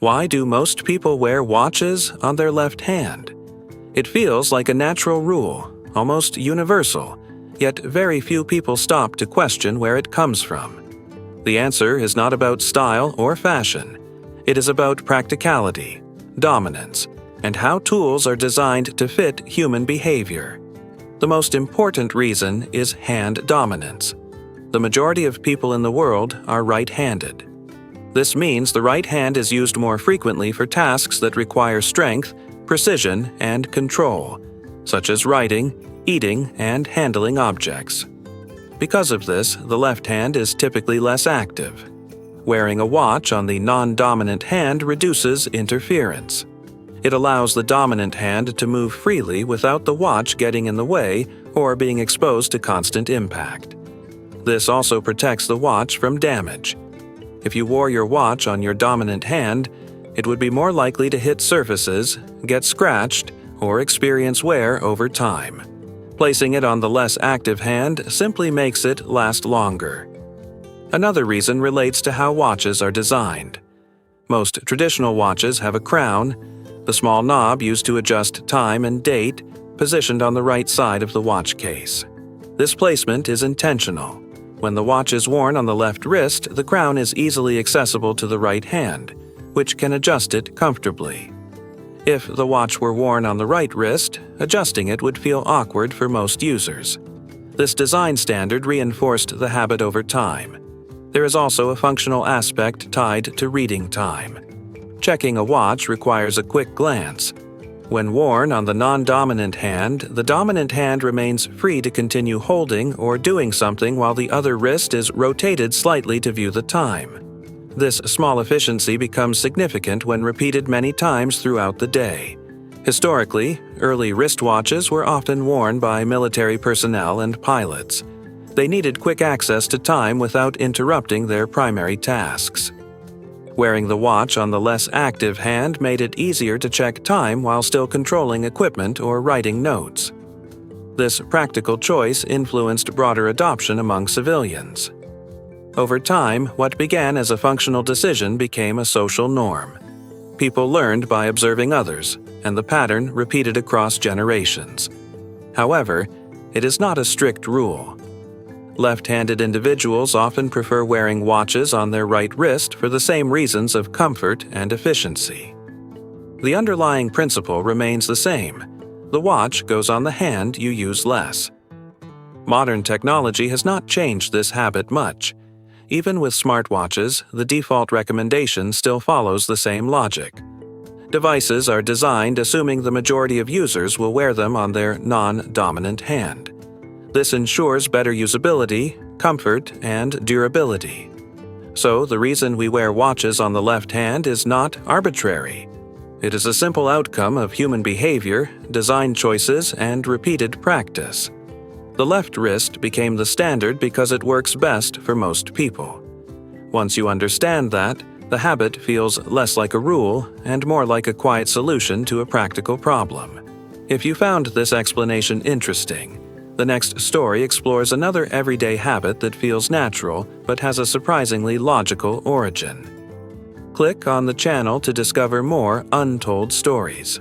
Why do most people wear watches on their left hand? It feels like a natural rule, almost universal, yet very few people stop to question where it comes from. The answer is not about style or fashion. It is about practicality, dominance, and how tools are designed to fit human behavior. The most important reason is hand dominance. The majority of people in the world are right-handed. This means the right hand is used more frequently for tasks that require strength, precision, and control, such as writing, eating, and handling objects. Because of this, the left hand is typically less active. Wearing a watch on the non-dominant hand reduces interference. It allows the dominant hand to move freely without the watch getting in the way or being exposed to constant impact. This also protects the watch from damage. If you wore your watch on your dominant hand, it would be more likely to hit surfaces, get scratched, or experience wear over time. Placing it on the less active hand simply makes it last longer. Another reason relates to how watches are designed. Most traditional watches have a crown, the small knob used to adjust time and date, positioned on the right side of the watch case. This placement is intentional. When the watch is worn on the left wrist, the crown is easily accessible to the right hand, which can adjust it comfortably. If the watch were worn on the right wrist, adjusting it would feel awkward for most users. This design standard reinforced the habit over time. There is also a functional aspect tied to reading time. Checking a watch requires a quick glance. When worn on the non-dominant hand, the dominant hand remains free to continue holding or doing something while the other wrist is rotated slightly to view the time. This small efficiency becomes significant when repeated many times throughout the day. Historically, early wristwatches were often worn by military personnel and pilots. They needed quick access to time without interrupting their primary tasks. Wearing the watch on the less active hand made it easier to check time while still controlling equipment or writing notes. This practical choice influenced broader adoption among civilians. Over time, what began as a functional decision became a social norm. People learned by observing others, and the pattern repeated across generations. However, it is not a strict rule. Left-handed individuals often prefer wearing watches on their right wrist for the same reasons of comfort and efficiency. The underlying principle remains the same. The watch goes on the hand you use less. Modern technology has not changed this habit much. Even with smartwatches, the default recommendation still follows the same logic. Devices are designed assuming the majority of users will wear them on their non-dominant hand. This ensures better usability, comfort, and durability. So, the reason we wear watches on the left hand is not arbitrary. It is a simple outcome of human behavior, design choices, and repeated practice. The left wrist became the standard because it works best for most people. Once you understand that, the habit feels less like a rule and more like a quiet solution to a practical problem. If you found this explanation interesting, the next story explores another everyday habit that feels natural but has a surprisingly logical origin. Click on the channel to discover more untold stories.